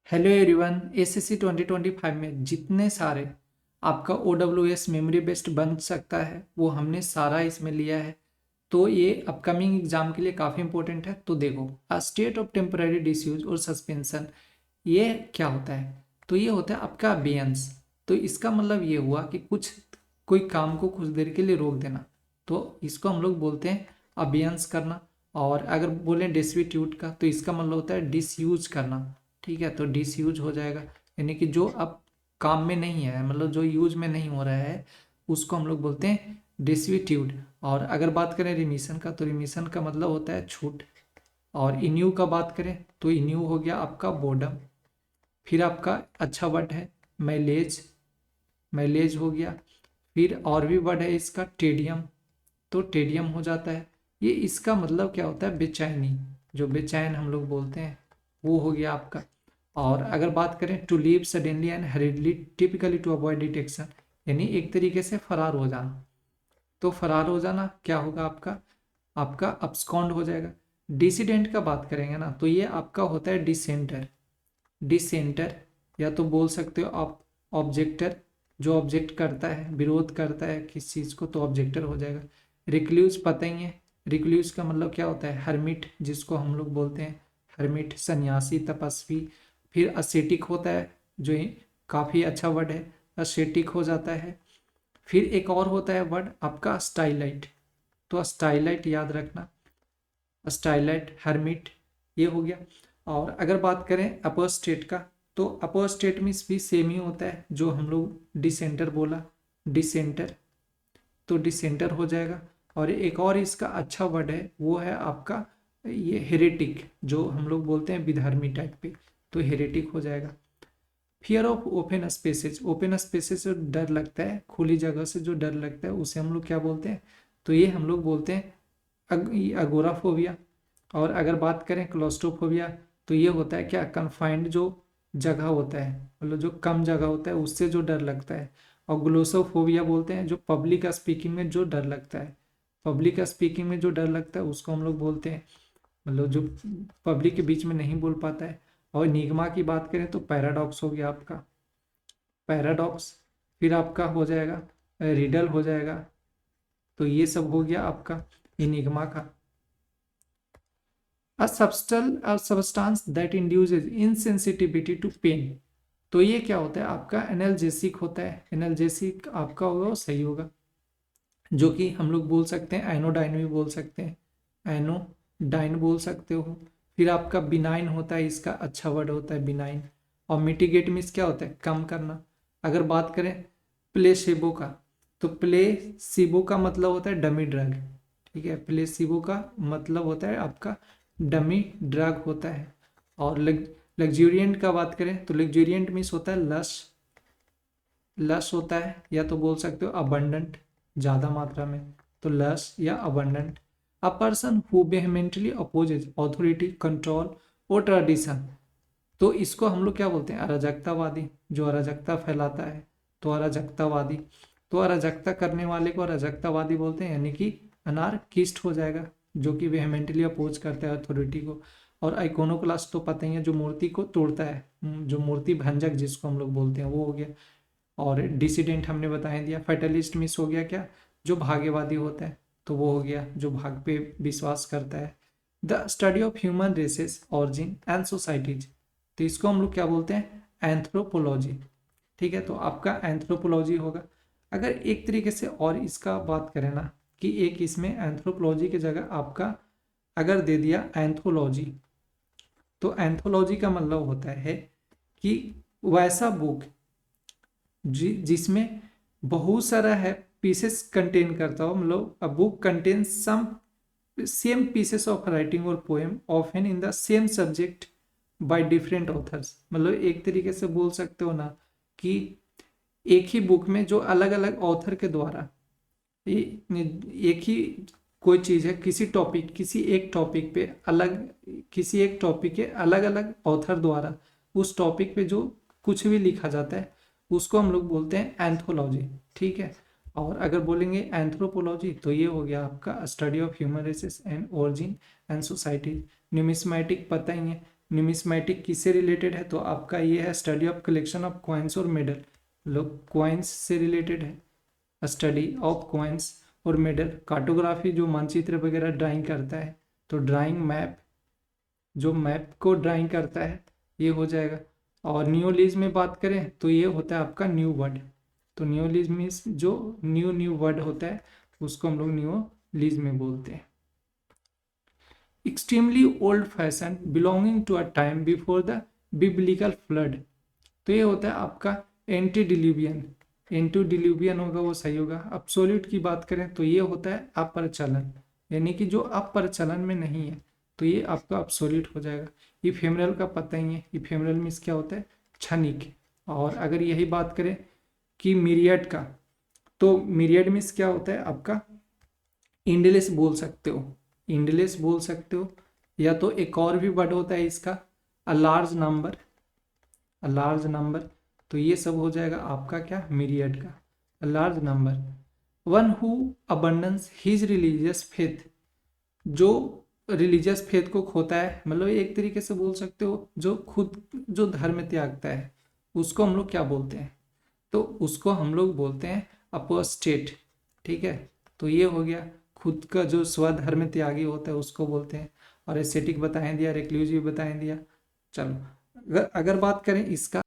Hello everyone, SSC 2025 में जितने सारे आपका OWS मेमोरी बेस्ड बन सकता है वो हमने सारा इसमें लिया है। तो ये अपकमिंग एग्जाम के लिए काफ़ी इंपॉर्टेंट है। तो देखो, अ स्टेट ऑफ टेम्पररी डिसयूज और सस्पेंशन, ये क्या होता है? तो ये होता है आपका अबेयंस। तो इसका मतलब ये हुआ कि कोई काम को कुछ देर के लिए रोक देना, तो इसको हम लोग बोलते हैं अबेयंस करना। और अगर बोलें डिस्विट्यूट का, तो इसका मतलब होता है डिसयूज करना। ठीक है, तो डिसयूज हो जाएगा, यानी कि जो अब काम में नहीं है, मतलब जो यूज में नहीं हो रहा है, उसको हम लोग बोलते हैं डिसविट्यूड। और अगर बात करें रिमिशन का, तो रिमिशन का मतलब होता है छूट। और इन्यू का बात करें तो इन्यू हो गया आपका बोर्डम। फिर आपका अच्छा वर्ड है माइलेज, माइलेज हो गया। फिर और भी वर्ड है इसका टेडियम, तो टेडियम हो जाता है। ये इसका मतलब क्या होता है? बेचैनी, जो बेचैन हम लोग बोलते हैं, वो हो गया आपका। और अगर बात करें to leave suddenly and hurriedly typically to avoid detection, यानी एक तरीके से फरार हो जाना। तो फरार हो जाना क्या होगा आपका? आपका अब्सकॉन्ड हो जाएगा। डिसिडेंट का बात करेंगे ना, तो ये आपका होता है डिसेंटर। डिसेंटर, या तो बोल सकते हो आप ऑब्जेक्टर, जो ऑब्जेक्ट करता है, विरोध करता है किस चीज़ को, तो ऑब्जेक्टर हो जाएगा। रिक्ल्यूज पता ही है, रिक्ल्यूज का मतलब क्या होता है? हर्मिट, जिसको हम लोग बोलते हैं हर्मिट, सन्यासी, तपस्वी। फिर असेटिक होता है, जो काफ़ी अच्छा वर्ड है, असेटिक हो जाता है। फिर एक और होता है वर्ड आपका स्टाइलाइट, तो स्टाइलाइट याद रखना, स्टाइलाइट, हर्मिट, ये हो गया। और अगर बात करें अपर स्टेट का, तो अपर स्टेट में भी सेम ही होता है, जो हम लोग डिसेंटर बोला, डिसेंटर, तो डिसेंटर हो जाएगा। और एक और इसका अच्छा वर्ड है, वो है आपका ये हेरेटिक, जो हम लोग बोलते हैं विधर्मी टाइप पे, तो हेरेटिक हो जाएगा। Fear of open spaces, open spaces से डर लगता है, खुली जगह से जो डर लगता है उसे हम लोग क्या बोलते हैं? तो ये हम लोग बोलते हैं अगोराफोबिया। और अगर बात करें क्लोस्ट्रोफोबिया, तो ये होता है क्या? कन्फाइंड जो जगह होता है, मतलब जो कम जगह होता है उससे जो डर लगता है। और ग्लोसोफोबिया बोलते हैं जो पब्लिक स्पीकिंग में जो डर लगता है, पब्लिक स्पीकिंग में जो डर लगता है उसको हम लोग बोलते हैं, मतलब जो पब्लिक के बीच में नहीं बोल पाता है। और निगमा की बात करें तो पैराडॉक्स हो गया आपका, पैराडॉक्स। फिर आपका हो जाएगा रिडल हो जाएगा। तो ये सब हो गया आपका इनिग्मा का। A substance that induces insensitivity to pain, तो ये क्या होता है आपका? एनाल्जेसिक होता है। एनाल्जेसिक आपका होगा वो सही होगा, जो कि हम लोग बोल सकते हैं एनोडाइन भी बोल सकते हैं, एनोडाइन बोल सकते हो। फिर आपका बिनाइन होता है, इसका अच्छा वर्ड होता है बिनाइन। और मिटिगेट मीन्स क्या होता है? कम करना। अगर बात करें प्लेसेबो का, तो प्लेसिबो का मतलब होता है डमी ड्रग। ठीक है, प्लेसिबो का मतलब होता है आपका डमी ड्रग होता है। और लग्जूरियंट का बात करें तो लग्जूरियंट मीन्स होता है लश, लश होता है, या तो बोल सकते हो अबंडेंट, ज़्यादा मात्रा में, तो लश या abundant. A person who vehemently opposes authority, control और ट्रेडिशन, तो इसको हम लोग क्या बोलते हैं? अराजकतावादी, जो अराजकता फैलाता है, तो अराजकतावादी। तो अराजकता करने वाले को अराजकतावादी बोलते हैं, यानी कि अनार्किस्ट हो जाएगा, जो कि वेहमेंटली अपोज करता है अथॉरिटी को। और आइकोनोक्लास्ट तो पता ही है, जो मूर्ति को तोड़ता है, जो मूर्ति भंजक जिसको हम लोग बोलते हैं, वो हो गया। और डिसिडेंट हमने बता दिया। फैटलिस्ट मिस हो गया क्या? जो भाग्यवादी होता है, तो वो हो गया जो भाग पे विश्वास करता है। The study of human races origin and societies, तो इसको हम लोग क्या बोलते हैं? एंथ्रोपोलॉजी। ठीक है, तो आपका एंथ्रोपोलॉजी होगा। अगर एक तरीके से और इसका बात करें ना, कि एक इसमें एंथ्रोपोलॉजी की जगह आपका अगर दे दिया एंथोलॉजी, तो एंथोलॉजी का मतलब होता है कि वैसा बुक जिसमें बहुत सारा है पीसेस कंटेन करता हो, मतलब a book contain some same pieces of writing और poem often in the same subject by different authors. मतलब एक तरीके से बोल सकते हो ना, कि एक ही बुक में जो अलग अलग ऑथर के द्वारा एक ही कोई चीज है, किसी टॉपिक, किसी एक टॉपिक पे अलग, किसी एक टॉपिक के अलग अलग ऑथर द्वारा उस टॉपिक पे जो कुछ भी लिखा जाता है उसको हम लोग बोलते हैं एंथोलॉजी। ठीक है, और अगर बोलेंगे एंथ्रोपोलॉजी, तो ये हो गया आपका study of human races and origin and society. Numismatic पता ही है, न्यूमिस्मेटिक किससे रिलेटेड है, तो आपका ये है study of collection of coins और मेडल, मतलब कॉइन्स से रिलेटेड है, स्टडी ऑफ कॉइन्स और मेडल। कार्टोग्राफी जो मानचित्र वगैरह ड्राइंग करता है, तो ड्राइंग मैप, जो मैप को ड्राइंग करता है, ये हो जाएगा। और न्यूलिज में बात करें तो ये होता है आपका न्यू वर्ड, तो न्यूलिज मीन्स जो न्यू वर्ड होता है उसको हम लोग न्यूलिज में बोलते हैं। Extremely old fashion belonging to a time before the biblical flood, तो ये होता है आपका एंटीडिल्यूवियन, एंटीडिल्यूवियन होगा वो सही होगा। अब्सोल्यूट की बात करें तो ये होता है अप्रचलन, यानी कि जो अप्रचलन में नहीं है, तो ये आपका अब्सोल्यूट हो जाएगा। इफेमरल का पता ही है, इफेमरल मीन्स क्या होता है, क्षणिक। और अगर यही बात करें कि मीरियड का, तो मीरियड मीन्स क्या होता है आपका, इंडलेस बोल सकते हो, इंडलेस बोल सकते हो। या तो एक और भी वर्ड होता है इसका, a large number, a large number, तो ये सब हो जाएगा आपका क्या, मीरियड का, a large number. One who abundance his religious faith, जो रिलीजियस फेथ को खोता है, मतलब एक तरीके से बोल सकते हो जो खुद जो धर्म त्यागता है, उसको हम लोग क्या बोलते हैं, तो उसको हम लोग बोलते हैं अपोस्टेट, ठीक है। तो ये हो गया, खुद का जो स्वधर्म त्यागी होता है उसको बोलते हैं। और एस्थेटिक बताएं दिया, रिक्लूसिव बताएं दिया। चलो अगर बात करें इसका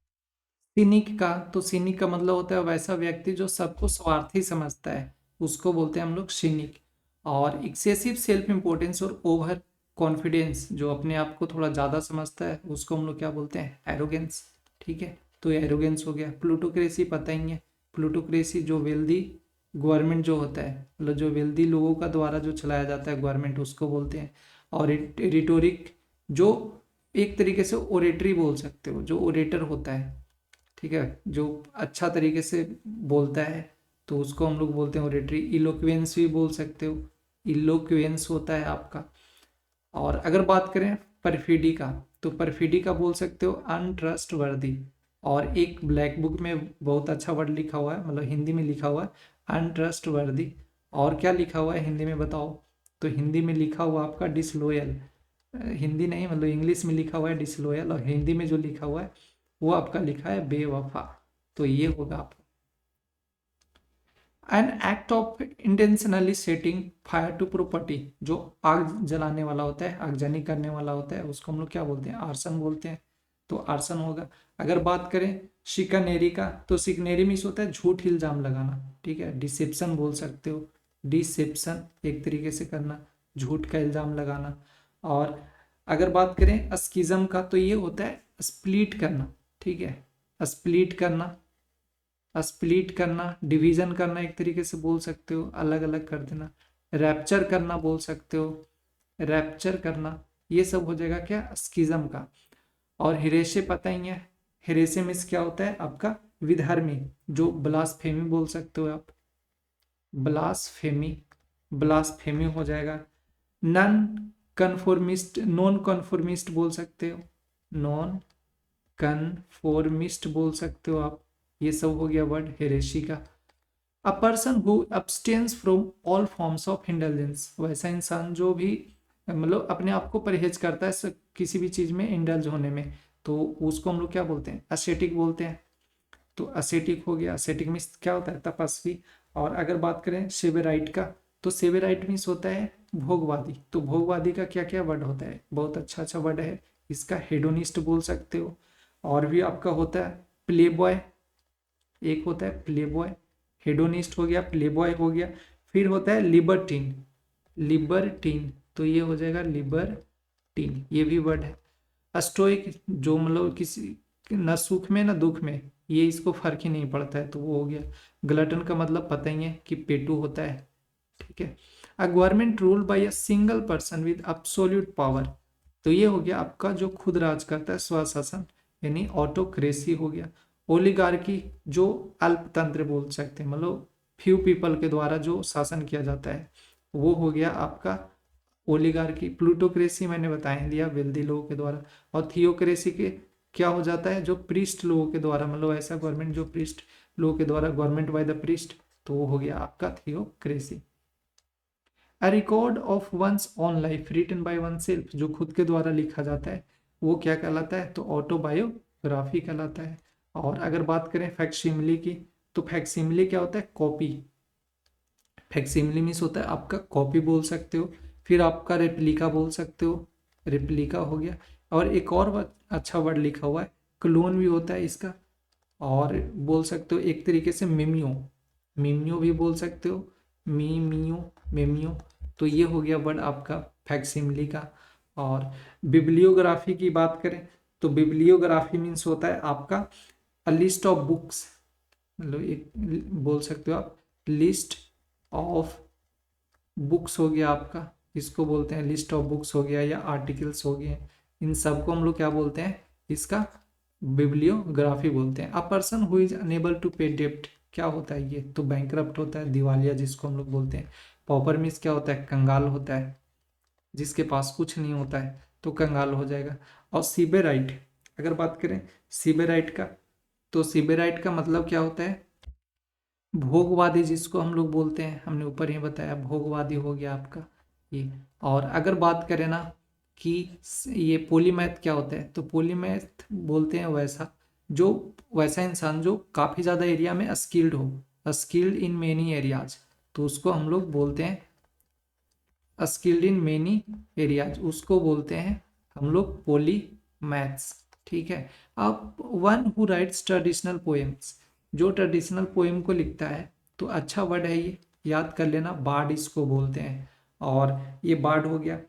सिनिक का, तो सिनिक का मतलब होता है वैसा व्यक्ति जो सबको स्वार्थी समझता है, उसको बोलते हैं हम लोग सिनिक। और एक्सेसिव सेल्फ इम्पोर्टेंस और ओवर कॉन्फिडेंस, जो अपने आप को थोड़ा ज़्यादा समझता है, उसको हम लोग क्या बोलते हैं, एरोगेंस, ठीक है। तो एरोगेंस हो गया। प्लूटोक्रेसी पता ही है, प्लूटोक्रेसी जो वेल्दी गवर्नमेंट जो होता है, मतलब जो वेल्दी लोगों का द्वारा जो चलाया जाता है गवर्नमेंट, उसको बोलते हैं। और रिटोरिक, जो एक तरीके से ओरेटरी बोल सकते हो, जो ओरेटर होता है, ठीक है, जो अच्छा तरीके से बोलता है, तो उसको हम लोग बोलते हैं ओरेटरी। इलोक्वेंस भी बोल सकते हो, इलोक्वेंस होता है आपका। और अगर बात करें परफिडी का, तो परफिडी का बोल सकते हो अनट्रस्ट वर्दी। और एक ब्लैक बुक में बहुत अच्छा वर्ड लिखा हुआ है, मतलब हिंदी में लिखा हुआ है अनट्रस्ट वर्दी। और क्या लिखा हुआ है हिंदी में बताओ, तो हिंदी में लिखा हुआ आपका डिसलॉयल, हिंदी नहीं मतलब इंग्लिश में लिखा हुआ है डिसलॉयल, और हिंदी में जो लिखा हुआ है वो आपका लिखा है बेवफा। तो ये होगा आपका an act of intentionally setting fire to property, जो आग जलाने वाला होता है, आगजनी करने वाला होता है, उसको हम लोग क्या बोलते हैं, आर्सन बोलते हैं। तो आर्सन होगा। अगर बात करें शिकनेरी का, तो शिकनेरी मीन्स होता है झूठ इल्जाम लगाना, ठीक है। डिसेप्शन बोल सकते हो, डिसेप्शन एक तरीके से करना, झूठ का इल्जाम लगाना। और अगर बात करें अस्किज्म का, तो ये होता है स्प्लिट करना, ठीक है, स्प्लिट करना, स्प्लिट करना, डिवीजन करना एक तरीके से बोल सकते हो, अलग अलग कर देना। रैप्चर करना बोल सकते हो, रैप्चर करना, ये सब हो जाएगा क्या, स्किज्म का। और हिरेशे पता ही है, हिरेशे मीन्स क्या होता है आपका, विधर्मी, जो ब्लास्फेमी बोल सकते हो आप, ब्लास्फेमी, ब्लास्फेमी हो जाएगा। नॉन कन्फॉर्मिस्ट, नॉन कन्फॉर्मिस्ट बोल सकते हो, नॉन कन्फॉर्मिस्ट बोल सकते हो आप। ये सब हो गया वर्ड हेरेसी का। A person who abstains from all forms of indulgence, वैसा इंसान जो भी मतलब अपने आप को परहेज करता है किसी भी चीज में इंडल्ज होने में, तो उसको हम लोग क्या बोलते हैं, असेटिक बोलते हैं। तो असेटिक हो गया, असेटिक मीन्स क्या होता है, तपस्वी। और अगर बात करें सेवेराइट का, तो सेवेराइट मीन्स होता है भोगवादी। तो भोगवादी का क्या क्या वर्ड होता है, बहुत अच्छा अच्छा वर्ड है इसका, हेडोनिस्ट बोल सकते हो। और भी आपका होता है प्ले बॉय, एक होता है प्ले बॉय, हेडोनिस्ट हो गया, प्ले बॉय हो गया। फिर होता है लिबर्टीन, लिबर्टीन, तो ये हो जाएगा लिबर्टीन, ये भी वर्ड है। अस्टोइक, जो मतलब किसी न सुख में न दुख में, ये इसको फर्क ही नहीं पड़ता है, तो वो हो गया। ग्लटन का मतलब पता ही है कि पेटू होता है, ठीक है। A government rule by a single person with absolute power, तो ये हो गया आपका जो खुद राज करता है, स्वशासन, यानी ऑटोक्रेसी हो गया। ओलिगार्की, जो अल्पतंत्र बोल सकते हैं, मतलब फ्यू पीपल के द्वारा जो शासन किया जाता है, वो हो गया आपका ओलिगार्की। प्लूटोक्रेसी मैंने बता दिया, वेल्दी लोगों के द्वारा। और थियोक्रेसी के क्या हो जाता है, जो प्रीस्ट लोगों के द्वारा, मतलब ऐसा गवर्नमेंट जो प्रीस्ट लोगों के द्वारा, गवर्नमेंट बाय द प्रीस्ट, तो वो हो गया आपका theocracy. A record of one's on life written by oneself, जो खुद के द्वारा लिखा जाता है, वो क्या कहलाता है, तो ऑटोबायोग्राफी कहलाता है। और अगर बात करें फैक्सिमिली की, तो फैक्सिमिली क्या होता है, कॉपी। फैक्सिमिली मीन्स होता है आपका कॉपी बोल सकते हो, फिर आपका रेप्लिका बोल सकते हो, रेप्लिका हो गया। और एक और अच्छा वर्ड लिखा हुआ है, क्लोन भी होता है इसका। और बोल सकते हो एक तरीके से मिमियो, मिमियो भी बोल सकते हो, मीमियो, मिमियो। तो ये हो गया वर्ड आपका फैक्सिमिली का। और बिब्लियोग्राफी की बात करें, तो बिब्लियोग्राफी मीन्स होता है आपका अ लिस्ट ऑफ बुक्स, मतलब एक बोल सकते हो आप लिस्ट ऑफ बुक्स हो गया आपका, इसको बोलते हैं लिस्ट ऑफ बुक्स हो गया, या आर्टिकल्स हो गए, इन सबको हम लोग क्या बोलते हैं, इसका बिब्लियोग्राफी बोलते हैं। A person who is unable to pay डेप्ट, क्या होता है ये, तो बैंकरप्ट होता है, दिवालिया जिसको हम लोग बोलते हैं। पॉपर मीन्स क्या होता है, कंगाल होता है, जिसके पास कुछ नहीं होता है तो कंगाल हो जाएगा। और सिबेराइट, अगर बात करें सिबेराइट का, तो सिबेराइट का मतलब क्या होता है, भोगवादी जिसको हम लोग बोलते हैं, हमने ऊपर ही बताया भोगवादी हो गया आपका ये। और अगर बात करें ना कि ये पोलीमैथ क्या होता है, तो पोलीमैथ बोलते हैं वैसा इंसान जो काफ़ी ज़्यादा एरिया में स्किल्ड हो, स्किल्ड इन मेनी एरियाज, तो उसको हम लोग बोलते हैं स्किल्ड इन मेनी एरियाज, उसको बोलते हैं हम लोग पोलीमैथ्स। ठीक है। अब one who rights traditional poems, जो ट्रेडिशनल पोएम को लिखता है, तो अच्छा वर्ड है ये, याद कर लेना, बार्ड इसको बोलते हैं। और ये बार्ड हो गया।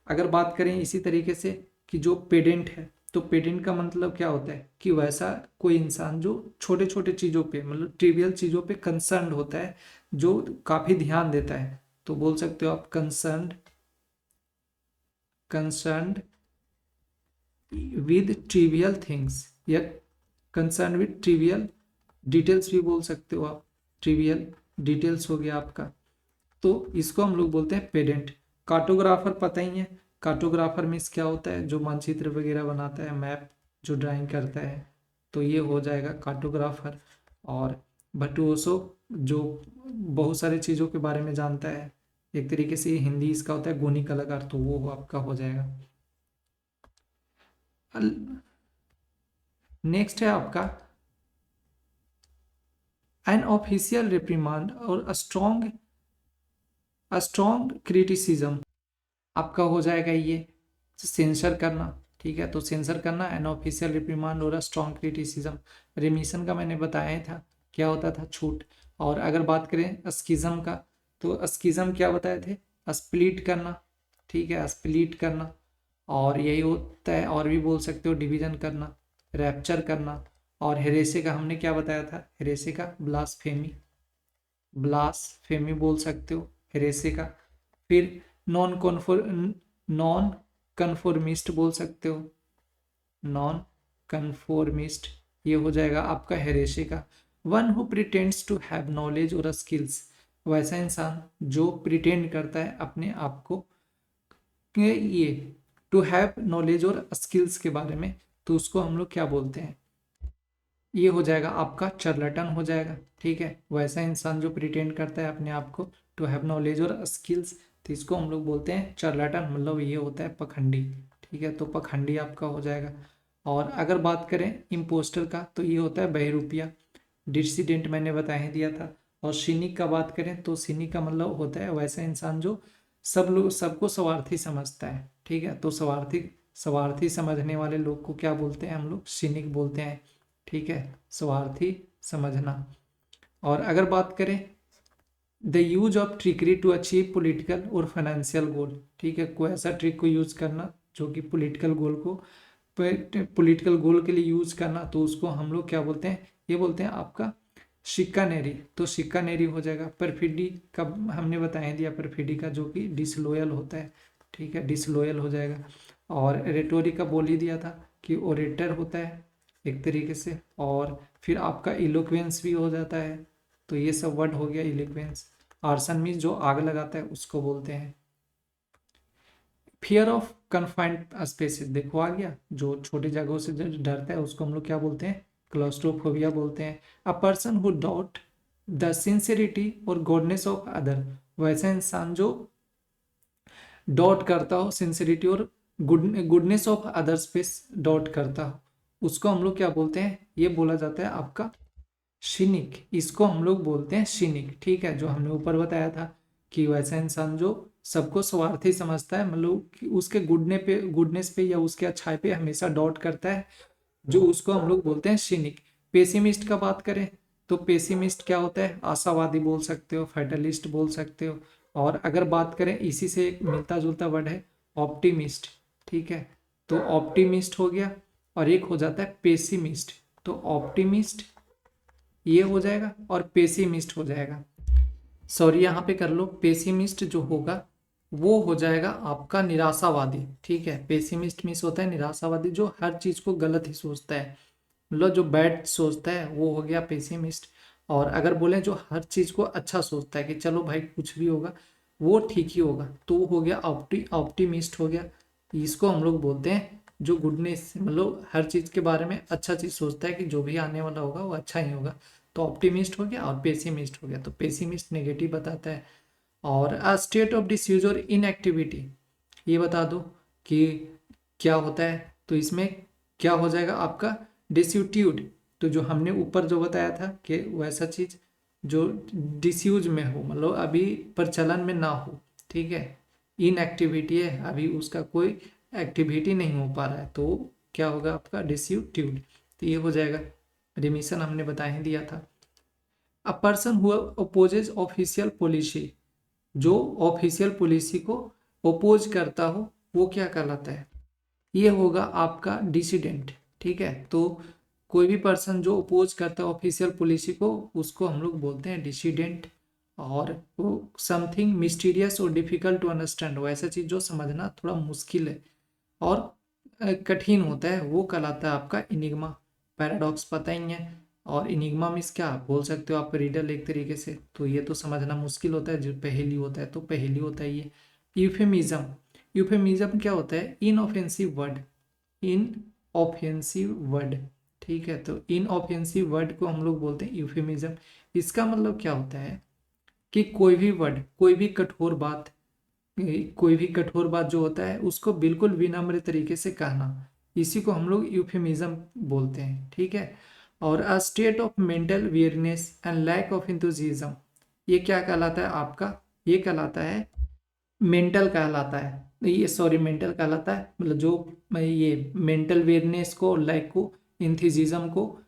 अगर बात करें इसी तरीके से कि जो पेडेंट है, तो पेडेंट का मतलब क्या होता है कि वैसा कोई इंसान जो छोटे छोटे चीज़ों पे, मतलब ट्रिवियल चीज़ों पे कंसर्न होता है, जो काफ़ी ध्यान देता है, तो बोल सकते हो आप concerned, concerned with trivial things, या कंसर्न विद ट्रिवियल डिटेल्स भी बोल सकते हो आप, ट्रिवियल डिटेल्स हो गया आपका, तो इसको हम लोग बोलते हैं पेडेंट। कार्टोग्राफर पता ही है, कार्टोग्राफर मीन्स क्या होता है, जो मानचित्र वगैरह बनाता है, मैप जो ड्राइंग करता है, तो ये हो जाएगा कार्टोग्राफर। और भटुओसो जो बहुत सारी चीज़ों के बारे में जानता है, एक तरीके से हिंदी इसका होता है गुणी कलाकार, तो वो आपका हो जाएगा। नेक्स्ट है आपका एन ऑफिशियल रिप्रीमांड और स्ट्रॉन्ग क्रिटिसिज्म, आपका हो जाएगा ये सेंसर करना। ठीक है, तो सेंसर करना, एन ऑफिशियल रिप्रीमांड और स्ट्रॉन्ग क्रिटिसिज्म। रिमिशन का मैंने बताया था, क्या होता था, छूट। और अगर बात करें स्किज्म का, तो स्किज्म क्या बताए थे, स्प्लिट करना। ठीक है, स्प्लिट करना। और यही होता है, और भी बोल सकते हो डिवीजन करना, रैप्चर करना। और हेरेसे का हमने क्या बताया था, हेरेसे का ब्लास्फेमी, ब्लास्फेमी बोल सकते हो हेरेसे का। फिर नॉन कन्फॉर्मिस्ट बोल सकते हो, नॉन कन्फॉर्मिस्ट, ये हो जाएगा आपका हेरेसे का। One who pretends to have knowledge और स्किल्स, वैसा इंसान जो प्रिटेंड करता है अपने आप को कि ये टू हैव नॉलेज और स्किल्स के बारे में, तो उसको हम लोग क्या बोलते हैं, ये हो जाएगा आपका चार्लेटन हो जाएगा। ठीक है, वैसा इंसान जो प्रिटेंड करता है अपने आप को टू हैव नॉलेज और स्किल्स, तो इसको हम लोग बोलते हैं चार्लेटन, मतलब ये होता है पखंडी। ठीक है, तो पखंडी आपका हो जाएगा। और अगर बात करें इम्पोस्टर का, तो ये होता है बहरूपिया, डिसिडेंट मैंने बता ही दिया था। और सिनिक का बात करें, तो सिनिक का मतलब होता है वैसा इंसान जो सबको स्वार्थी समझता है। ठीक है, तो स्वार्थी समझने वाले लोग को क्या बोलते हैं हम लोग, सिनिक बोलते हैं। ठीक है, स्वार्थी समझना। और अगर बात करें the use of trickery to achieve political और फाइनेंशियल गोल, ठीक है, कोई ऐसा ट्रिक को यूज करना जो कि पॉलिटिकल गोल के लिए यूज करना, तो उसको हम लोग क्या बोलते हैं, ये बोलते हैं आपका शिक्कानेरी, तो शिक्कानेरी हो जाएगा। परफिडी का हमने बताया दिया, परफिडी का जो कि डिसलॉयल होता है। ठीक है, डिसलॉयल हो जाएगा। और रेटोरी का बोल ही दिया था कि ओरेटर होता है एक तरीके से। और फिर आपका इलोक्वेंस भी हो जाता है, तो ये सब वर्ड हो गया इलोक्वेंस। आर्सन मीन्स जो आग लगाता है उसको बोलते हैं। फियर ऑफ कन्फाइंड स्पेसेस, देखो आ गया, जो छोटी जगहों से जो डरता है उसको हम लोग क्या बोलते हैं, क्लॉस्ट्रोफोबिया बोलते हैं। A person who doubt the sincerity और गॉडनेस ऑफ अदर, वैसा इंसान जो डाउट करता हो सिंसियरिटी और गुडनेस ऑफ अदर्स पे डॉट करता हो, उसको हम लोग क्या बोलते हैं, ये बोला जाता है आपका शिनिक। इसको हम लोग बोलते हैं शिनिक, ठीक है। जो हमने ऊपर बताया था कि वैसा इंसान जो सबको स्वार्थी समझता है, मतलब कि उसके गुडनेस पे या उसके अच्छाई पे हमेशा डॉट करता है, जो उसको हम लोग बोलते हैं शिनिक। पेसिमिस्ट का बात करें तो पेसिमिस्ट क्या होता है, आशावादी बोल सकते हो, फेटलिस्ट बोल सकते हो। और अगर बात करें, इसी से एक मिलता जुलता वर्ड है ऑप्टिमिस्ट, ठीक है। तो ऑप्टिमिस्ट हो गया, और एक हो जाता है पेसिमिस्ट। तो ऑप्टिमिस्ट ये हो जाएगा और पेसिमिस्ट हो जाएगा। सॉरी यहाँ पे कर लो, पेसिमिस्ट जो होगा वो हो जाएगा आपका निराशावादी, ठीक है। पेसिमिस्ट मीन्स होता है निराशावादी, जो हर चीज को गलत ही सोचता है, मतलब जो बैड सोचता है वो हो गया पेसिमिस्ट। और अगर बोले जो हर चीज को अच्छा सोचता है कि चलो भाई कुछ भी होगा वो ठीक ही होगा, तो वो हो गया ऑप्टिमिस्ट हो गया। इसको हम लोग बोलते हैं जो गुडनेस, मतलब हर चीज के बारे में अच्छा चीज सोचता है कि जो भी आने वाला होगा वो अच्छा ही होगा। तो ऑप्टिमिस्ट हो गया और पेसिमिस्ट हो गया। तो पेसिमिस्ट नेगेटिव बताता है। और अ स्टेट ऑफ डिसयूज और इनएक्टिविटी, ये बता दो कि क्या होता है। तो इसमें क्या हो जाएगा आपका डिस्यूट्यूड। तो जो हमने ऊपर जो बताया था कि वैसा चीज जो डिसयूज में हो, मतलब अभी प्रचलन में ना हो, ठीक है। इनएक्टिविटी है, अभी उसका कोई एक्टिविटी नहीं हो पा रहा है, तो क्या होगा आपका डिस्यूट्यूड। तो ये हो जाएगा। रिमिशन हमने बता ही दिया था। अ person who opposes official policy, जो ऑफिशियल पॉलिसी को ओपोज करता हो वो क्या कहलाता है, ये होगा आपका डिसिडेंट, ठीक है। तो कोई भी पर्सन जो अपोज करता है ऑफिशियल पॉलिसी को, उसको हम लोग बोलते हैं डिसिडेंट। और वो समथिंग मिस्टीरियस और डिफिकल्ट टू अंडरस्टैंड, वो ऐसा चीज जो समझना थोड़ा मुश्किल है और कठिन होता है, वो कहलाता है आपका इनिग्मा। पैराडॉक्स पता ही है। और इनिग्मा मीन्स क्या बोल सकते हो आप, रीडर एक तरीके से, तो ये तो समझना मुश्किल होता है, जो पहेली होता है तो पहेली होता है ये। यूफेमिज्म, यूफेमिज्म क्या होता है, इनऑफेंसिव वर्ड, इन ऑफेंसिव वर्ड, ठीक है। तो इन ऑफेंसिव वर्ड को हम लोग बोलते हैं यूफेमिज्म। इसका मतलब क्या होता है कि कोई भी वर्ड, कोई भी कठोर बात जो होता है उसको बिल्कुल विनम्र तरीके से कहना, इसी को हम लोग यूफेमिज्म बोलते हैं, ठीक है। और a state of mental weariness and lack of enthusiasm, ये क्या कहलाता है आपका, ये कहलाता है मेंटल कहलाता है। ये सॉरी मेंटल कहलाता है, मतलब जो ये मेंटल वेयरनेस को, लैक को, इंथुजिज्म को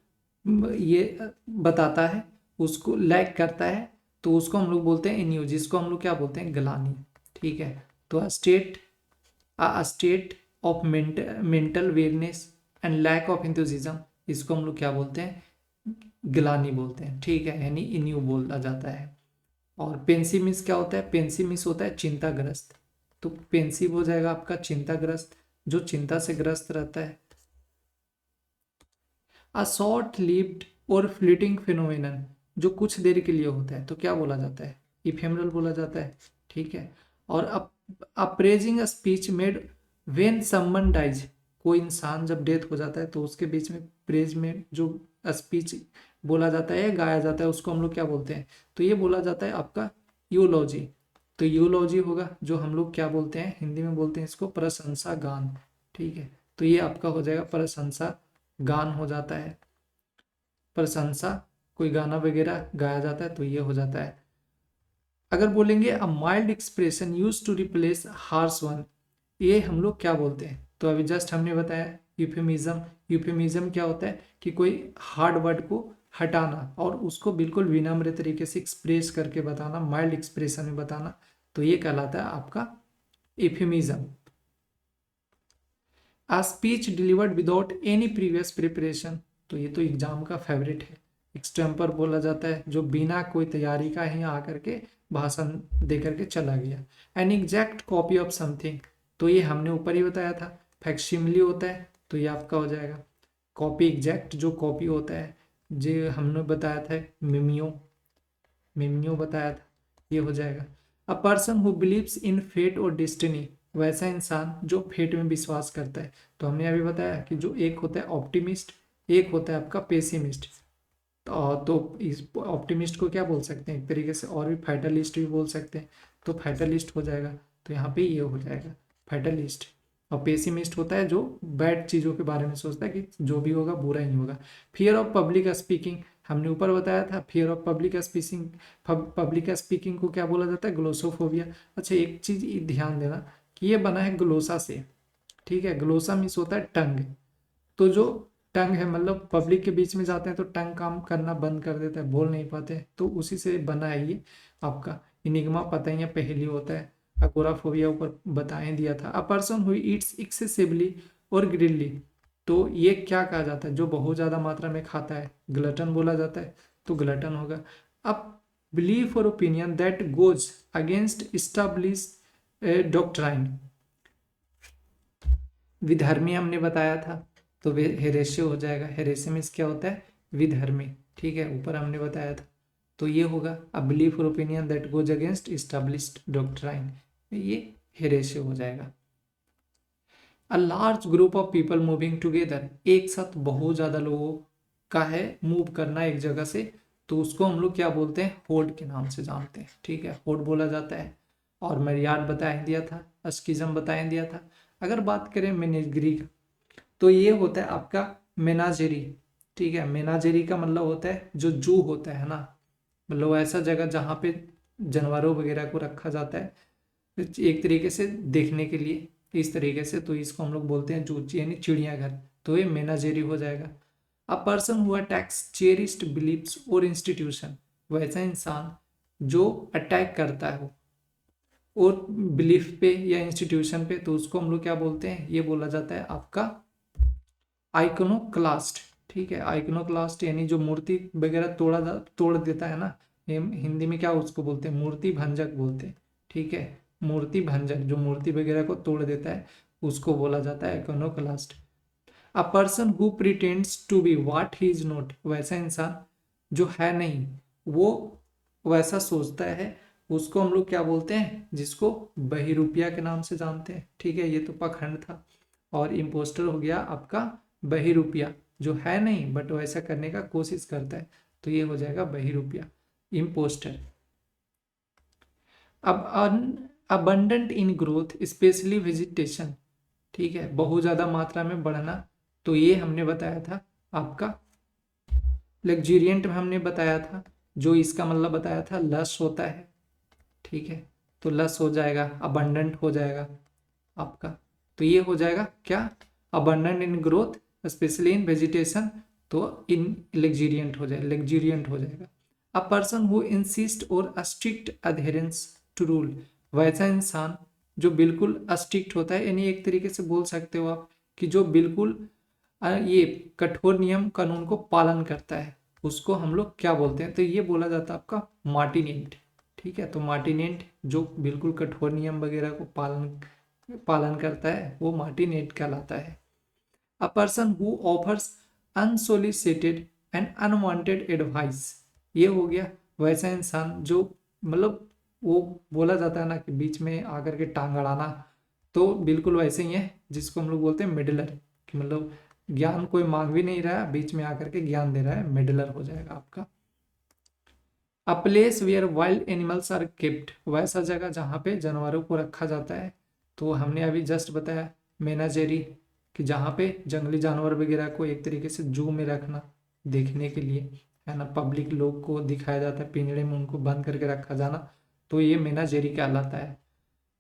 ये बताता है, उसको लैक करता है, तो उसको हम लोग बोलते हैं इन्यू, जिसको हम लोग क्या बोलते हैं ग्लानी, ठीक है। तो a state of mental weariness and lack of enthusiasm, इसको हम लोग क्या बोलते हैं, ग्लानी बोलते हैं, ठीक है, यानी इन्यू बोला जाता है। और पेंसिमिस क्या होता है, पेंसिमिस होता है चिंताग्रस्त। तो पेंसिव हो जाएगा आपका चिंताग्रस्त, जो चिंता से ग्रस्त रहता है। अ शॉर्ट लिव्ड और फ्लीटिंग फिनोमिनन, जो कुछ देर के लिए होता है, तो क्या बोला जाता है, इफेमरल बोला जाता है, ठीक है। और appraising a speech made when someone dies, कोई इंसान जब डेथ हो जाता है तो उसके बीच में प्रेज में जो स्पीच बोला जाता है, गाया जाता है, उसको हम लोग क्या बोलते हैं, तो ये बोला जाता है आपका यूलॉजी। तो यूलॉजी होगा, जो हम लोग क्या बोलते हैं हिंदी में बोलते हैं इसको प्रशंसा गान, ठीक है। तो ये आपका हो जाएगा प्रशंसा गान हो जाता है, प्रशंसा कोई गाना वगैरह गाया जाता है तो ये हो जाता है। अगर बोलेंगे a mild expression use to replace harsh one, ये हम लोग क्या बोलते हैं, तो अभी जस्ट हमने बताया यूफेमिज्म। यूफेमिज्म क्या होता है कि कोई हार्ड वर्ड को हटाना और उसको बिल्कुल विनम्र तरीके से एक्सप्रेस करके बताना, माइल्ड एक्सप्रेशन में बताना, तो ये कहलाता है आपका euphemism. A speech delivered without any previous preparation, तो ये तो एग्जाम का फेवरेट है, एक्सटेम्पर बोला जाता है, जो बिना कोई तैयारी का ही आकर के भाषण दे करके चला गया। An exact copy of something, तो ये हमने ऊपर ही बताया था, फैक्सिमिली होता है, तो ये आपका हो जाएगा कॉपी। एग्जैक्ट जो कॉपी होता है, जो हमने बताया था मिमियो, मिमियो बताया था, ये हो जाएगा। A person who believes in fate और डेस्टिनी, वैसा इंसान जो फेट में विश्वास करता है। तो हमने अभी बताया कि जो एक होता है ऑप्टिमिस्ट, एक होता है आपका पेसिमिस्ट। तो इस ऑप्टिमिस्ट को क्या बोल सकते हैं एक तरीके से, और भी फैटलिस्ट भी बोल सकते हैं, तो फैटलिस्ट हो जाएगा। तो यहाँ पे ये हो जाएगा फैटलिस्ट। और पेसिमिस्ट होता है जो बैड चीज़ों के बारे में सोचता है कि जो भी होगा बुरा ही होगा। फियर ऑफ पब्लिक स्पीकिंग, हमने ऊपर बताया था, फियर ऑफ पब्लिक स्पीकिंग को क्या बोला जाता है, ग्लोसोफोबिया। अच्छा एक चीज़ ध्यान देना कि ये बना है ग्लोसा से, ठीक है। ग्लोसा मीन्स होता है टंग, तो जो टंग है मतलब पब्लिक के बीच में जाते हैं तो टंग काम करना बंद कर देता है, बोल नहीं पाते, तो उसी से बना है ये आपका इनिग्मा, पता ही है पहेली होता है। अगोराफोबिया ऊपर बताए दिया था। अ पर्सन हु ईट्स एक्सेसिवली और ग्रिडली, तो ये क्या कहा जाता है, जो बहुत ज़्यादा मात्रा में खाता है, ग्लटन बोला जाता है, तो ग्लटन होगा। अब बिलीफ और opinion that goes against established doctrine, विधर्मी हमने बताया था, तो वे हेरेसे हो जाएगा। हेरेसे मीन्स क्या होता है, विधर्मी, ठीक है, ऊपर हमने बताया था, तो ये होगा। अ बिलीफ और opinion that goes against established doctrine, ये हेरेसे हो जाएगा। A large group of people moving together, एक साथ बहुत ज्यादा लोगों का है मूव करना एक जगह से, तो उसको हम लोग क्या बोलते हैं, होर्ड के नाम से जानते हैं, ठीक है, होर्ड बोला जाता है। और मैरियार्ड बताया दिया था, अस्किज्म बताया दिया था। अगर बात करें मेनेजरी का, तो ये होता है आपका मेनाजेरी, ठीक है। मेनाजेरी का मतलब होता है जो जू होता है ना, मतलब ऐसा जगह जहाँ पे जानवरों वगैरह को रखा जाता है एक तरीके से देखने के लिए, इस तरीके से, तो इसको हम लोग बोलते हैं जू, यानी चिड़ियाघर, तो ये मेनाजेरी हो जाएगा। A person who attacks cherished beliefs और इंस्टीट्यूशन, वैसा इंसान जो अटैक करता है और बिलीफ पे या इंस्टीट्यूशन पे, तो उसको हम लोग क्या बोलते हैं, ये बोला जाता है आपका आइकोनोक्लास्ट, ठीक है। आइकोनोक्लास्ट यानी जो मूर्ति वगैरह तोड़ देता है ना, हिंदी में क्या उसको बोलते हैं, मूर्ति भंजक बोलते हैं, ठीक है। मूर्ति भंजक जो मूर्ति वगैरह को तोड़ देता है उसको बोला जाता है iconoclast. A person who pretends to be what he is not, वैसा इंसान जो है नहीं वो वैसा सोचता है, उसको हम लोग क्या बोलते हैं, जिसको बहिरूपिया के नाम से जानते हैं, ठीक है। ये तो पाखंड था। और इम्पोस्टर हो गया आपका बहिरूपिया, जो है नहीं बट वैसा करने का कोशिश करता है, तो ये हो जाएगा बहिरूपिया, इम्पोस्टर। अब abundant in growth specially vegetation, ठीक है, बहुत ज्यादा मात्रा में बढ़ना, तो ये हमने बताया था आपका लग्जूरियंट में हमने बताया था, जो इसका मतलब बताया था लस होता है, ठीक है। तो लस हो जाएगा, अबंडेंट हो जाएगा आपका, तो ये हो जाएगा क्या, abundant in growth specially in vegetation, तो इन लग्जूरियंट हो जाएगा। अ पर्सन हु इंसिस्ट और स्ट्रिक्ट अधेरेंस टू रूल, वैसा इंसान जो बिल्कुल स्ट्रिक्ट होता है, यानी एक तरीके से बोल सकते हो आप कि जो बिल्कुल ये कठोर नियम कानून को पालन करता है, उसको हम लोग क्या बोलते हैं, तो ये बोला जाता है आपका मार्टिनेंट, ठीक है। तो मार्टिनेंट जो बिल्कुल कठोर नियम वगैरह को पालन करता है वो मार्टिनेट कहलाता है। अ person who offers unsolicited and unwanted advice, ये हो गया वैसा इंसान जो मतलब वो बोला जाता है ना कि बीच में आकर के टांग अड़ाना, तो बिल्कुल वैसे ही है, जिसको हम लोग बोलते हैं मिडलर, कि मतलब ज्ञान कोई मांग भी नहीं रहा है, बीच में आकर के ज्ञान दे रहा है, मिडलर हो जाएगा आपका। A place where wild animals are kept, वैसा जगह जहाँ पे जानवरों को रखा जाता है, तो हमने अभी जस्ट बताया मेनाजेरी, कि जहाँ पे जंगली जानवर वगैरह को एक तरीके से जू में रखना देखने के लिए, है ना, पब्लिक लोग को दिखाया जाता है, पिंजड़े में उनको बंद करके रखा जाना, तो ये मेनाजेरी कहलाता है।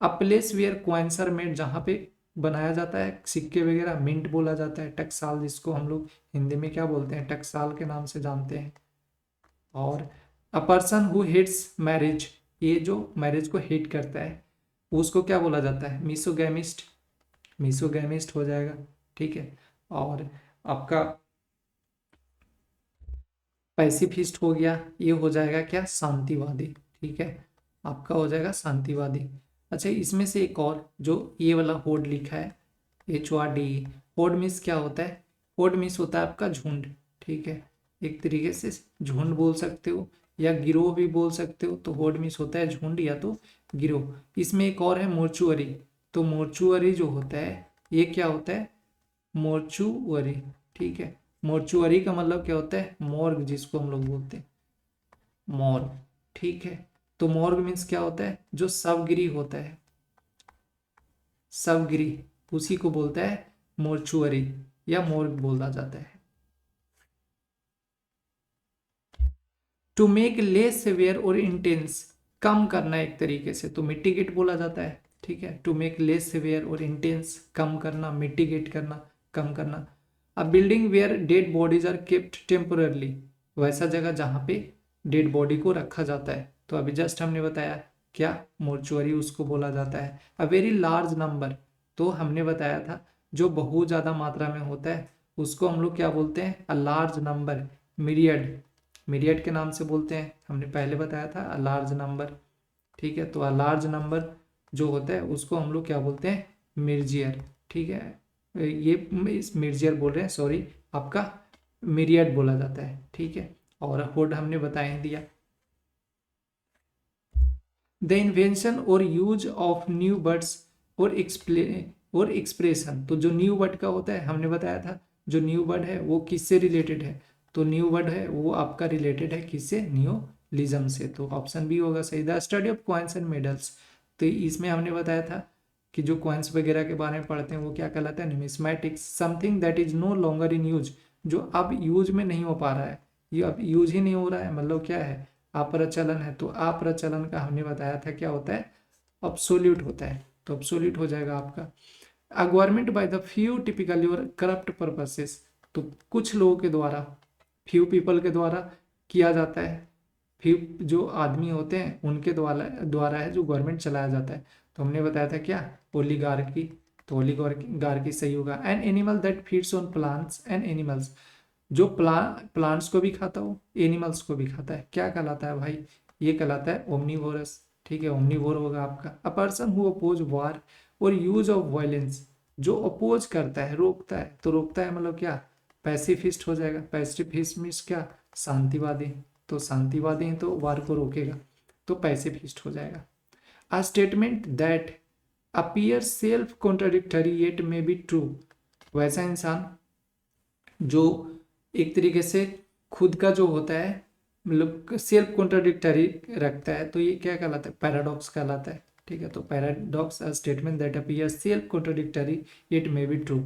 A place where coins are made, जहाँ पे बनाया जाता है सिक्के वगैरह, मिंट बोला जाता है। टकसाल जिसको हम लोग हिंदी में क्या बोलते हैं, टकसाल के नाम से जानते हैं। और a person who hates marriage, ये जो मैरिज को हेट करता है उसको क्या बोला जाता है, मिसोगैमिस्ट, मिसोगैमिस्ट हो जाएगा, ठीक है। और आपका पैसिफिस्ट हो गया, ये हो जाएगा क्या, शांतिवादी, ठीक है, आपका हो जाएगा शांतिवादी। अच्छा इसमें से एक और जो ये वाला होड लिखा है, HORD, होड मिस क्या होता है, होड मिस होता है आपका झुंड, ठीक है, एक तरीके से झुंड बोल सकते हो या गिरोह भी बोल सकते हो, तो होड मिस होता है झुंड या तो गिरोह। इसमें एक और है मोर्चुअरी, तो मोर्चुअरी जो होता है ये क्या होता है, मोर्चुअरी, ठीक है। मोर्चुअरी का मतलब क्या होता है, मॉर्ग जिसको हम लोग बोलते हैं, मॉर्ग, ठीक है। तो मॉर्ग मीन्स क्या होता है, जो शवगिरी होता है, शवगिरी, उसी को बोलता है मोर्चुअरी या मोर्ग बोला जाता है। टू मेक लेस सेवियर और इंटेंस, कम करना एक तरीके से, तो मिटिगेट बोला जाता है। ठीक है, टू मेक लेस सेवियर और इंटेंस, कम करना, मिटिगेट करना, कम करना। A building where dead bodies are kept temporarily, वैसा जगह जहाँ पे डेड बॉडी को रखा जाता है। तो अभी जस्ट हमने बताया क्या, मोर्चुअरी उसको बोला जाता है। अ वेरी लार्ज नंबर, तो हमने बताया था जो बहुत ज़्यादा मात्रा में होता है उसको हम लोग क्या बोलते हैं, a large number, myriad, myriad के नाम से बोलते हैं, हमने पहले बताया था अ लार्ज नंबर। ठीक है, तो अ लार्ज नंबर जो होता है उसको हम लोग क्या बोलते हैं, मिर्जियर। ठीक है, ये इस मिर्जियर बोल रहे हैं, सॉरी, आपका मिरियड बोला जाता है। ठीक है, और होड हमने बता ही दिया। द इन्वेंशन और यूज ऑफ न्यू वर्ड्स और एक्सप्रेशन, तो जो न्यू वर्ड का होता है हमने बताया था, जो न्यू वर्ड है वो किससे रिलेटेड है, तो न्यू वर्ड है वो आपका रिलेटेड है किससे, नियोलिज्म से। तो ऑप्शन बी होगा सही। The study of coins and medals, तो इसमें हमने बताया था कि जो कॉइन्स वगैरह के बारे में पढ़ते हैं वो क्या कहलाता है, numismatics. Something that is no longer in use, जो अब यूज में नहीं हो पा रहा है, ये अब यूज ही नहीं हो रहा है, मतलब क्या है, अप्रचलन है। तो अप्रचलन का हमने बताया था क्या होता है, ऑब्सोल्यूट होता है, तो ऑब्सोल्यूट हो जाएगा आपका। A government by the few typically और करप्ट पर्पसेस, तो कुछ लोगों के द्वारा, फ्यू पीपल के द्वारा किया जाता है, फ्यू जो आदमी होते हैं उनके द्वारा द्वारा है जो गवर्नमेंट चलाया जाता है। तो हमने बताया था क्या, ओलिगार्की, तो ओलिगार्की सही होगा। An animal that feeds on plants and animals, जो प्लांट्स को भी खाता हो एनिमल्स को भी खाता है, क्या कहलाता है भाई, ये कहलाता है ओमनीवोरस। ठीक है, ओमनीवोर होगा आपका। अ पर्सन हु अपोज वार और यूज ऑफ वायलेंस, जो अपोज करता है, रोकता है, तो रोकता है मतलब क्या, पैसिफिस्ट हो जाएगा। पैसिफिस्ट मीन्स क्या, शांतिवादी, तो शांतिवादी है तो वार को रोकेगा, तो पैसिफिस्ट हो जाएगा। A statement that appear self contradictory yet may be true, वैसा इंसान जो एक तरीके से खुद का जो होता है, मतलब सेल्फ कॉन्ट्राडिक्टरी रखता है, तो ये क्या कहलाता है, पैराडॉक्स कहलाता है। ठीक है, तो paradox a statement that appear self contradictory it may be true,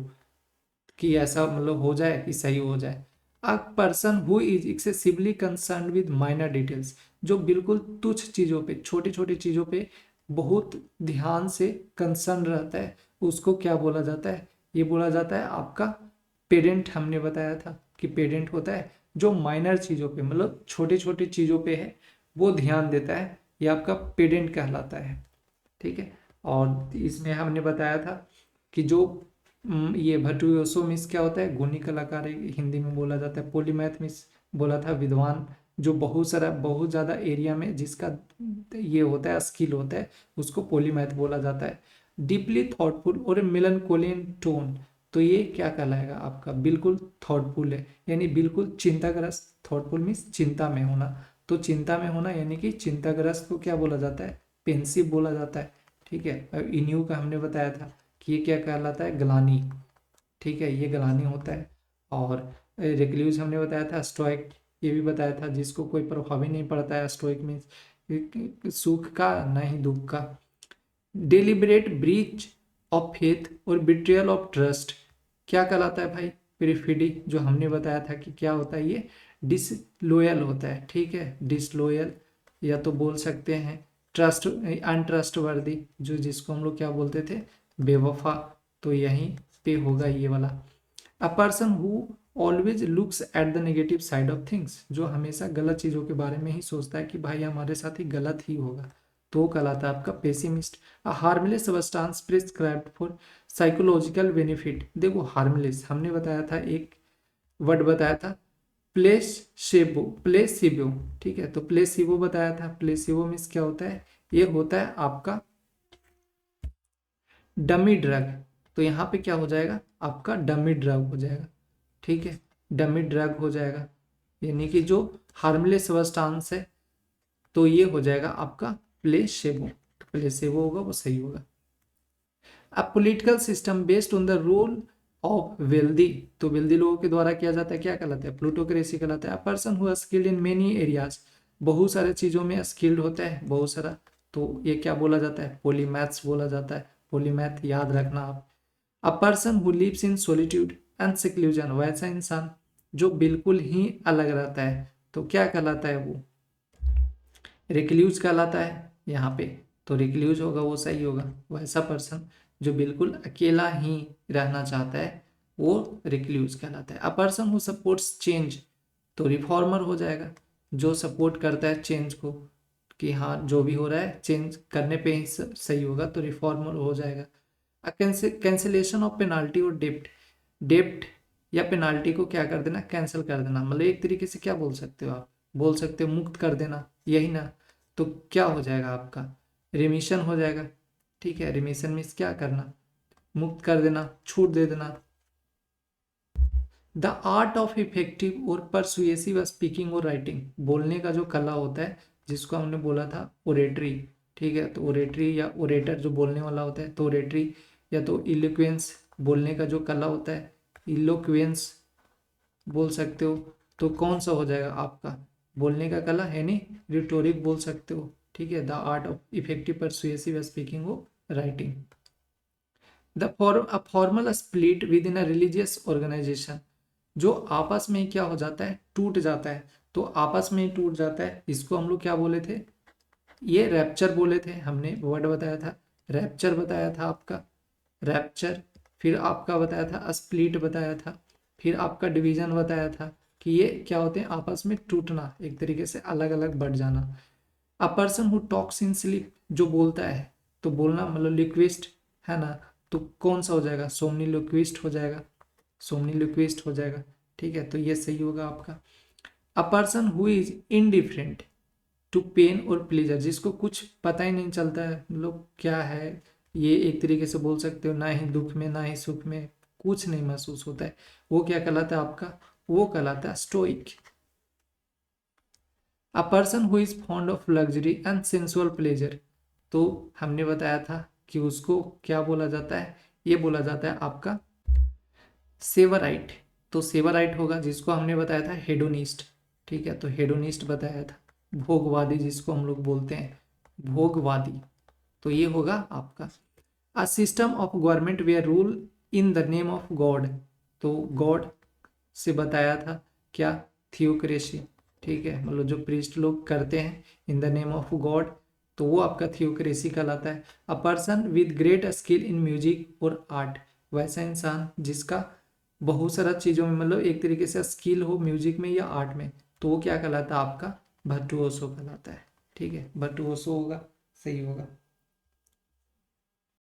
कि ऐसा मतलब हो जाए कि सही हो जाए। अ person who is excessively concern with minor details, जो बिल्कुल तुच्छ चीज़ों पे, छोटी छोटी चीज़ों पे बहुत ध्यान से कंसर्न रहता है, उसको क्या बोला जाता है, ये बोला जाता है आपका पेडेंट। हमने बताया था कि पेडेंट होता है जो माइनर चीज़ों पे, मतलब छोटी छोटी चीज़ों पे है वो ध्यान देता है, ये आपका पेडेंट कहलाता है। ठीक है, और इसमें हमने बताया था कि जो ये वर्टुओसो मीन्स क्या होता है, गुणी कलाकार हिंदी में बोला जाता है। पॉलीमैथ मीन्स बोला था विद्वान, जो बहुत सारा बहुत ज़्यादा एरिया में जिसका ये होता है स्किल होता है, उसको पॉलीमैथ बोला जाता है। डीपली थॉटफुल और मेलनकोलियन टोन, तो ये क्या कहलाएगा आपका, बिल्कुल थॉटफुल है, यानी बिल्कुल चिंताग्रस्त। थॉटफुल मीन्स चिंता में होना, तो चिंता में होना यानी कि चिंताग्रस्त को क्या बोला जाता है, पेंसिव बोला जाता है। ठीक है, इन्यू का हमने बताया था कि ये क्या कहलाता है, ग्लानी। ठीक है, ये ग्लानी होता है। और रिक्लूज हमने बताया था, स्टोइक ये भी बताया था, जिसको कोई प्रभाव ही नहीं पड़ता है, स्टोइक मीन्स सुख का ना ही दुख का। डेलिबरेट ब्रीच ऑफ फेथ और बिट्रियल ऑफ ट्रस्ट, क्या कहलाता है भाई, पेरिफिडी, जो हमने बताया था कि क्या होता है, ये डिसलॉयल होता है। ठीक है, डिसलॉयल, या तो बोल सकते हैं ट्रस्ट, अनट्रस्टवर्दी, जो जिसको हम लोग क्या बोलते थे, बेवफा, तो यहीं पे होगा ये वाला। अ person who always looks at the negative side of things, जो हमेशा गलत चीज़ों के बारे में ही सोचता है कि भाई हमारे साथ ही गलत ही होगा, तो कहलाता है आपका pessimist. A harmless substance prescribed for psychological benefit, देखो हार्मलेस हमने बताया था, एक वर्ड बताया था, प्लेसेबो, प्लेसिबो। ठीक है, तो प्लेसिबो बताया था, प्लेसिबो मीन्स क्या होता है, ये होता है आपका डमी ड्रग, तो यहाँ पे क्या हो जाएगा आपका डमी ड्रग हो जाएगा। ठीक है, डमी ड्रग हो जाएगा, यानी कि जो हार्मलेस सब्सटेंस है, तो ये हो जाएगा आपका प्लेसेबो, तो प्लेसेबो होगा वो सही होगा। अब political system based on the rule of wealthy, तो वेल्दी लोगों के द्वारा किया जाता है, क्या कहलाता है, प्लूटोक्रेसी कहलाता है। Person who skilled in many areas, बहुत सारे चीज़ों में स्किल्ड होता है, बहुत सारा, तो ये क्या बोला जाता है, पॉलीमैथ्स बोला जाता है। पॉलीमैथ याद रखना आप। A person who lives in solitude and seclusion, वैसा इंसान जो बिल्कुल ही अलग रहता है तो क्या कहलाता है वो, रिक्ल्यूज कहलाता है यहाँ पे। तो रिक्ल्यूज होगा वो सही होगा। वैसा पर्सन जो बिल्कुल अकेला ही रहना चाहता है वो रिक्ल्यूज कहलाता है। अ पर्सन हु सपोर्ट्स चेंज, तो रिफॉर्मर हो जाएगा, जो सपोर्ट करता है चेंज को कि हाँ जो भी हो रहा है चेंज करने पे ही सही होगा, तो रिफॉर्मर हो जाएगा। कैंसिलेशन ऑफ पेनाल्टी और डेप्ट, डेप्ट या पेनाल्टी को क्या कर देना, कैंसिल कर देना। मतलब एक तरीके से क्या बोल सकते हो आप, बोल सकते हो मुक्त कर देना, यही ना। तो क्या हो जाएगा आपका, रिमिशन हो जाएगा। ठीक है, रिमिशन मीन्स क्या करना, मुक्त कर देना, छूट दे देना। द आर्ट ऑफ इफेक्टिव और परसुएसिव स्पीकिंग और राइटिंग, बोलने का जो कला होता है जिसको हमने बोला था ओरेटरी। ठीक है, तो ओरेटरी या ओरेटर जो बोलने वाला होता है, तो ओरेटरी या तो इलोक्वेंस, बोलने का जो कला होता है इलोक्वेंस बोल सकते हो। तो कौन सा हो जाएगा आपका, बोलने का कला है नहीं, रिटोरिक बोल सकते हो। ठीक है, the art of effective persuasive speaking और writing. Formal split within a religious organisation, जो आपस में क्या हो जाता है, टूट जाता है। तो आपस में ही टूट जाता है, इसको हम लोग क्या बोले थे, ये रैप्चर बोले थे, हमने वर्ड बताया था, रैप्चर बताया था आपका, रैप्चर। फिर आपका बताया था स्प्लिट बताया था, फिर आपका डिवीजन बताया था कि ये क्या होते हैं, आपस में टूटना, एक तरीके से अलग अलग बढ़ जाना। अ person who talks in sleep, जो बोलता है, तो बोलना मतलब लिक्विस्ट है ना, तो कौन सा हो जाएगा, सोमनीलोक्विस्ट हो जाएगा, सोमनीलोक्विस्ट हो जाएगा। ठीक है, तो ये सही होगा आपका। A person who is indifferent to pain और प्लेजर, जिसको कुछ पता ही नहीं चलता है मतलब क्या है ये, एक तरीके से बोल सकते हो ना ही दुख में ना ही सुख में कुछ नहीं महसूस होता है, वो क्या कहलाता है आपका, वो कहलाता है stoic. A person who is fond of luxury and sensual pleasure, तो हमने बताया था कि उसको क्या बोला जाता है, ये बोला जाता है आपका सेवराइट। तो सेवराइट होगा, जिसको हमने बताया था हेडोनिस्ट। ठीक है, तो हेडोनिस्ट बताया था, भोगवादी जिसको हम लोग बोलते हैं, भोगवादी। तो ये होगा आपका। A system of government where rule in the name of God, तो गॉड से बताया था क्या, थियोक्रेसी। ठीक है, मतलब जो प्रीस्ट लोग करते हैं इन द नेम ऑफ गॉड, तो वो आपका थियोक्रेसी कहलाता है। A person with great skill in music और आर्ट, वैसा इंसान जिसका बहुत सारा चीज़ों में मतलब एक तरीके से स्किल हो म्यूजिक में या आर्ट में, तो वो क्या कहलाता है आपका, भर्टुओसो कहलाता है। ठीक है, भर्टुओसो होगा, सही होगा।